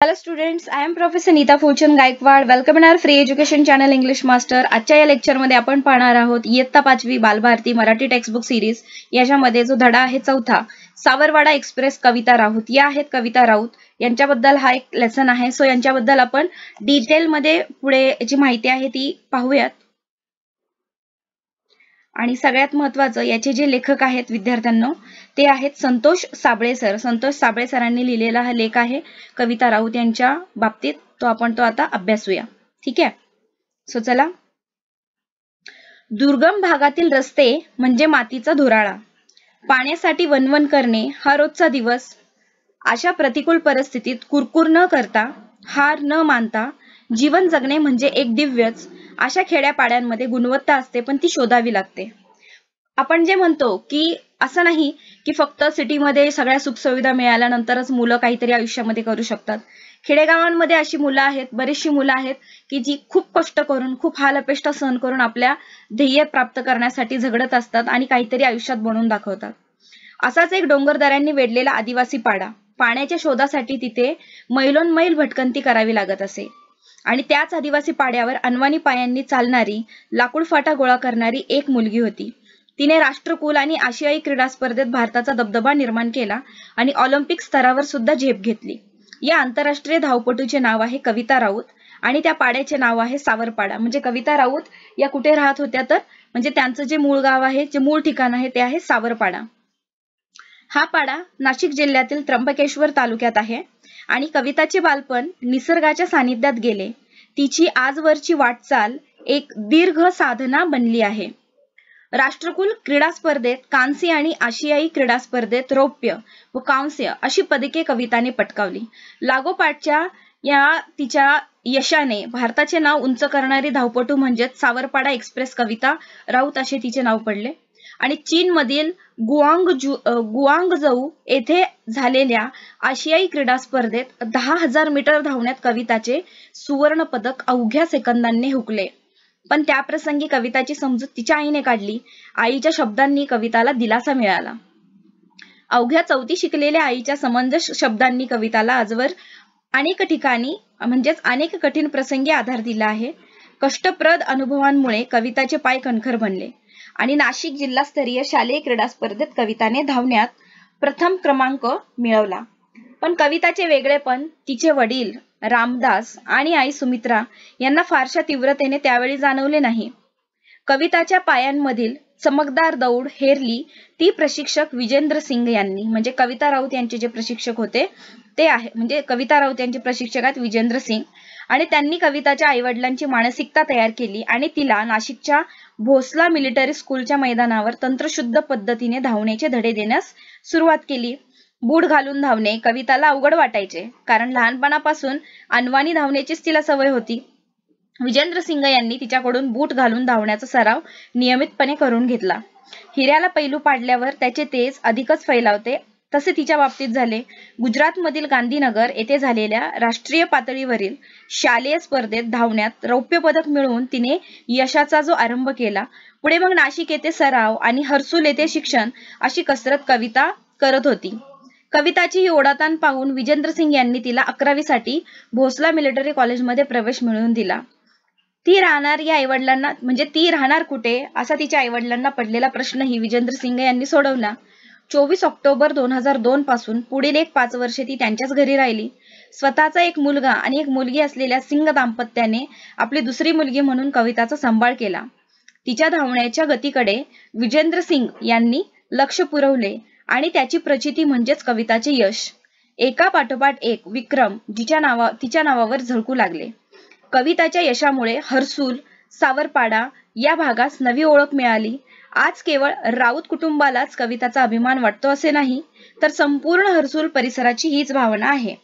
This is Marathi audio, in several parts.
Hello students, I am Professor Neeta Fulchan Gaikwad. Welcome in our free education channel English Master. आजच्या या लेक्चर मध्ये आपण पाहणार आहोत इयत्ता 5वी बालभारती मराठी टेक्स्टबुक सिरीज याच्यामध्ये जो धडा आहे चौथा सावरवाडा एक्सप्रेस कविता राऊत या आहेत कविता राऊत यांच्याबद्दल हा एक लेसन आहे. सो यांच्याबद्दल आपण डिटेल मध्ये पुढे जी माहिती आहे ती पाहूयात. आणि सगळ्यात महत्त्वाचं याचे जे लेखक आहेत विद्यार्थ्यांनो ते आहेत संतोष साबळे सर. संतोष साबळे सरांनी लिहिलेला हा लेख आहे कविता राऊत यांच्या बाबतीत. आपण तो आता अभ्यासूया. ठीक आहे. सो चला. दुर्गम भागातील रस्ते म्हणजे मातीचा धुराळा. पाण्यासाठी वणवण करणे हा रोजचा दिवस. अशा प्रतिकूल परिस्थितीत कुरकुर न करता हार न मानता जीवन जगणे म्हणजे एक दिव्यच. अशा खेड्यापाड्यांमध्ये गुणवत्ता असते पण ती शोधावी लागते. आपण जे म्हणतो की असं नाही की फक्त सिटीमध्ये सगळ्या सुखसुविधा मिळाल्यानंतरच मुलं काहीतरी आयुष्यामध्ये करू शकतात. खेडेगावांमध्ये अशी मुलं आहेत, बरीचशी मुलं आहेत की जी खूप कष्ट करून खूप हाल अपेष्टा सहन करून आपल्या ध्येय प्राप्त करण्यासाठी झगडत असतात आणि काहीतरी आयुष्यात बनवून दाखवतात. असाच एक डोंगरदऱ्यांनी वेढलेला आदिवासी पाडा. पाण्याच्या शोधासाठी तिथे मैलोनमैल भटकंती करावी लागत असे. आणि त्याच आदिवासी पाड्यावर अनवाणी पायांनी चालणारी लाकूड फाटा गोळा करणारी एक मुलगी होती. तिने राष्ट्रकुल आणि आशियाई क्रीडा स्पर्धेत भारताचा दबदबा निर्माण केला आणि ऑलिम्पिक स्तरावर सुद्धा झेप घेतली. या आंतरराष्ट्रीय धावपटूचे नाव आहे कविता राऊत आणि त्या पाड्याचे नाव आहे सावरपाडा. म्हणजे कविता राऊत या कुठे राहत होत्या तर म्हणजे त्यांचं जे मूळ गाव आहे, जे मूळ ठिकाण आहे ते आहे सावरपाडा. हा पाडा नाशिक जिल्ह्यातील त्र्यंबकेश्वर तालुक्यात आहे आणि कविताचे बालपण निसर्गाच्या सानिध्यात गेले. तिची आजवरची वाटचाल एक दीर्घ साधना बनली आहे. राष्ट्रकुल क्रीडा स्पर्धेत कांस्य आणि आशियाई क्रीडा स्पर्धेत रौप्य व कांस्य अशी पदके कविताने पटकावली. लागोपाठच्या या तिच्या यशाने भारताचे नाव उंच करणारी धावपटू म्हणजेच सावरपाडा एक्सप्रेस कविता राऊत असे तिचे नाव पडले. आणि चीन मधील गुआंगझू येथे झालेल्या आशियाई क्रीडा स्पर्धेत 10,000 मीटर धावण्यात कविताचे सुवर्ण पदक अवघ्या सेकंदांनी हुकले. पण त्या प्रसंगी कविताची समजूत तिच्या आईने काढली. आईच्या शब्दांनी कविताला दिलासा मिळाला. अवघ्या 4थी शिकलेल्या आईच्या समंजस शब्दांनी कविताला आजवर अनेक ठिकाणी म्हणजेच अनेक कठीण प्रसंगी आधार दिला आहे. कष्टप्रद अनुभवांमुळे कविताचे पाय कणखर बनले आणि नाशिक जिल्हास्तरीय शालेय क्रीडा स्पर्धेत कविताने धावण्यात प्रथम क्रमांक मिळवला. पण कविताचे वेगळेपण तिचे वडील रामदास आणि आई सुमित्रा यांना फारशा तीव्रतेने त्यावेळी जाणवले नाही. कविताच्या पायांमधील चमकदार दौड हेरली ती प्रशिक्षक विजेंद्र सिंग यांनी. म्हणजे कविता राऊत यांचे जे प्रशिक्षक होते ते आहे म्हणजे कविता राऊत यांचे प्रशिक्षक आहेत विजेंद्र सिंग. आणि त्यांनी कविताच्या आईवडिलांची मानसिकता तयार केली आणि तिला नाशिकच्या भोसला मिलिटरी स्कूलच्या मैदानावर तंत्रशुद्ध पद्धतीने धावण्याचे धडे देण्यास सुरुवात केली. बूट घालून धावणे कविताला अवघड वाटायचे कारण लहानपणापासून अनवाणी धावण्याचीच तिला सवय होती. विजेंद्र सिंग यांनी तिच्याकडून बूट घालून धावण्याचा सराव नियमितपणे करून घेतला. हिऱ्याला पैलू पाडल्यावर त्याचे तेज अधिकच फैलावते तसे तिच्या बाबतीत झाले. गुजरातमधील गांधीनगर येथे झालेल्या राष्ट्रीय पातळीवरील शालेय स्पर्धेत धावण्यात रौप्य पदक मिळवून तिने यशाचा जो आरंभ केला. पुढे मग नाशिक येथे सराव आणि हर्सुल येथे शिक्षण अशी कसरत कविता करत होती. कविताची ही ओढाताण पाहून विजेंद्र सिंग यांनी तिला 11वी साठी भोसला मिलिटरी कॉलेजमध्ये प्रवेश मिळवून दिला. ती राहणार कुठे असा तिच्या आईवडिलांना पडलेला प्रश्नही विजेंद्र सिंग यांनी सोडवला. 24 ऑक्टोबर 2002 पासून पुढील 5 वर्षे ती त्यांच्याच घरी राहिली. स्वतःचा एक मुलगा आणि एक मुलगी असलेल्या सिंग दाम्पत्याने आपली दुसरी मुलगी म्हणून कविताचा सांभाळ केला. तिच्या धावण्याच्या गतीकडे विजेंद्र सिंग यांनी लक्ष पुरवले आणि त्याची प्रचिती म्हणजेच कविताचे यश एका पाठोपाठ एक विक्रम तिच्या नावावर झळकू लागले. कविताच्या यशामुळे हर्सुल सावरपाडा या भागास नवी ओळख मिळाली. आज केवळ राऊत कुटुंबालाच कविताचा अभिमान वाटतो असे नाही तर संपूर्ण हर्सुल परिसराची हीच भावना आहे.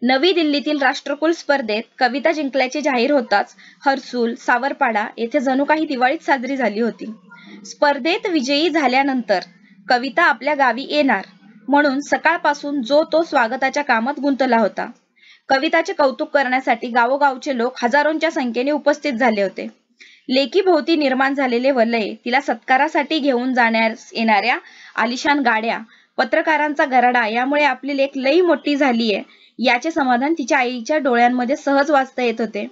नवी दिल्लीतील राष्ट्रकुल स्पर्धेत कविता जिंकल्याचे जाहीर होताच हर्सुल सावरपाडा येथे जणू काही दिवाळीच साजरी झाली होती. स्पर्धेत विजयी झाल्यानंतर कविता आपल्या गावी येणार म्हणून सकाळपासून जो तो स्वागताच्या कामात गुंतला होता. कविताचे कौतुक करण्यासाठी गावोगावचे लोक हजारोंच्या संख्येने उपस्थित झाले होते. लेकीभोवती निर्माण झालेले वलय, तिला सत्कारासाठी घेऊन जाण्यास येणाऱ्या आलिशान गाड्या, पत्रकारांचा गराडा यामुळे आपली लेक लई मोठी झालीये याचे समाधान तिच्या आईच्या डोळ्यांमध्ये सहज वाचता येत होते.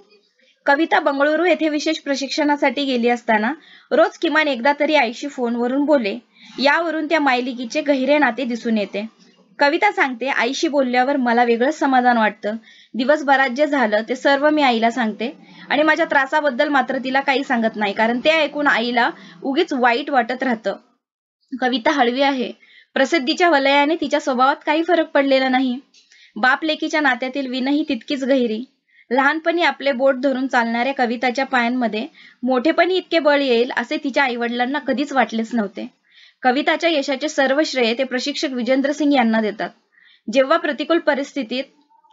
कविता बंगळुरू येथे विशेष प्रशिक्षणासाठी गेली असताना रोज किमान एकदा तरी आईशी फोनवरून बोले. यावरून त्या मायलिकीचे गहिरे नाते दिसून येते. कविता सांगते, आईशी बोलल्यावर मला वेगळंच समाधान वाटतं. दिवसभरात जे झालं ते सर्व मी आईला सांगते आणि माझ्या त्रासाबद्दल मात्र तिला काही सांगत नाही, कारण ते ऐकून आईला उगीच वाईट वाटत राहतं. कविता हळवी आहे. प्रसिद्धीच्या वलयाने तिच्या स्वभावात काही फरक पडलेला नाही. बाप लेकीच्या नात्यातील विनही तितकीच गहिरी. लहानपणी आपले बोट धरून चालणाऱ्या कविताच्या पायांमध्ये मोठेपणी इतके बळ येईल असे तिच्या आईवडिलांना कधीच वाटलेच नव्हते. कविताच्या यशाचे सर्व श्रेय ते प्रशिक्षक विजेंद्र सिंग यांना देतात.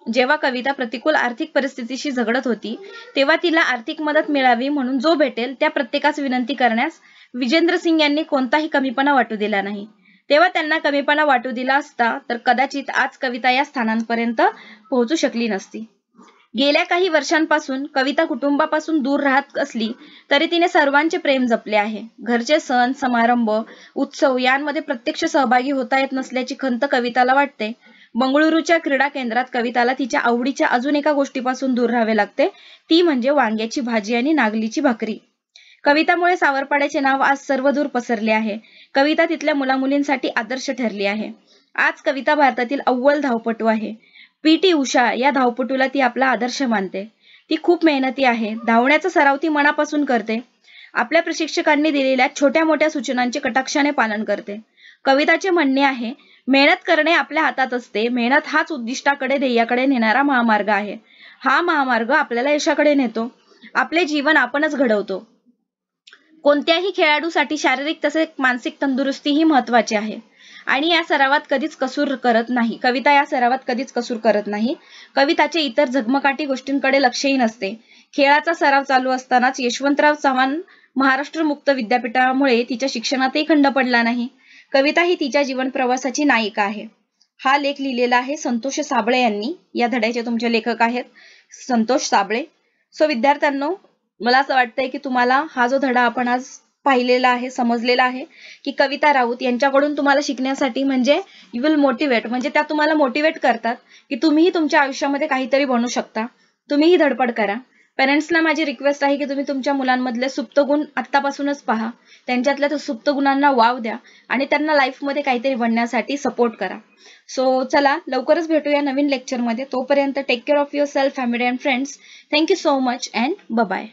जेव्हा कविता प्रतिकूल आर्थिक परिस्थितीशी झगडत होती, तेव्हा तिला आर्थिक मदत मिळावी म्हणून जो भेटेल त्या प्रत्येकास विनंती करण्यास विजेंद्र सिंग यांनी कोणताही कमीपणा वाटू दिला नाही. तेव्हा त्यांना कमीपणा वाटू दिला असता तर कदाचित आज कविता या स्थानांपर्यंत पोहोचू शकली नसती. गेल्या काही वर्षांपासून कविता कुटुंबापासून दूर राहत असली तरी तिने सर्वांचे प्रेम जपले आहे. घरचे सण समारंभ उत्सव यांमध्ये प्रत्यक्ष सहभागी होता येत नसल्याची खंत कविताला वाटते. बंगळुरूच्या क्रीडा केंद्रात कविताला तिच्या आवडीच्या अजून एका गोष्टीपासून दूर राहावे लागते, ती म्हणजे वांग्याची भाजी आणि नागलीची भाकरी. कवितामुळे सावरपाड्याचे नाव आज सर्वदूर पसरले आहे. कविता तिथल्या मुलामुलींसाठी आदर्श ठरली आहे. आज कविता भारतातील अव्वल धावपटू आहे. पी.टी. उषा या धावपटूला ती आपला आदर्श मानते. ती खूप मेहनती आहे. धावण्याचा सराव ती मनापासून करते. आपल्या प्रशिक्षकांनी दिलेल्या छोट्या मोठ्या सूचनांचे कटाक्षाने पालन करते. कविताचे म्हणणे आहे, मेहनत करणे आपल्या हातात असते. मेहनत हाच उद्दिष्टाकडे ध्येयाकडे नेणारा महामार्ग आहे. हा महामार्ग आपल्याला यशाकडे नेतो. आपले जीवन आपणच घडवतो. कोणत्याही खेळाडूसाठी शारीरिक तसेच मानसिक तंदुरुस्ती ही महत्वाची आहे आणि या सरावात कधीच कसूर करत नाही. कविता या सरावात कधीच कसूर करत नाही. कविताचे इतर झगमगाटी गोष्टींकडे लक्षही नसते. खेळाचा सराव चालू असतानाच यशवंतराव चव्हाण महाराष्ट्र मुक्त विद्यापीठामुळे तिच्या शिक्षणातही खंड पडला नाही. कविता ही तिच्या जीवन प्रवासाची नायिका आहे. हा लेख लिहिलेला आहे संतोष साबळे यांनी. या धड्याचे तुमचे लेखक आहेत संतोष साबळे. सो विद्यार्थ्यांनो, मला असं वाटतंय की तुम्हाला हा जो धडा आपण आज पाहिलेला आहे, समजलेला आहे की कविता राऊत यांच्याकडून तुम्हाला शिकण्यासाठी म्हणजे यू विल मोटिवेट, म्हणजे त्या तुम्हाला मोटिवेट करतात की तुम्हीही तुमच्या आयुष्यामध्ये काहीतरी बनू शकता. तुम्हीही धडपड करा. पेरेंट्सला माझी रिक्वेस्ट आहे की तुम्ही तुमच्या मुलांमधले सुप्त गुण आत्तापासूनच पहा, त्यांच्यातल्या सुप्त गुणांना वाव द्या आणि त्यांना लाईफमध्ये काहीतरी बनण्यासाठी सपोर्ट करा. सो चला, लवकरच भेटूया नवीन लेक्चरमध्ये. तोपर्यंत take care of your self, family and friends. Thank you so much and bye.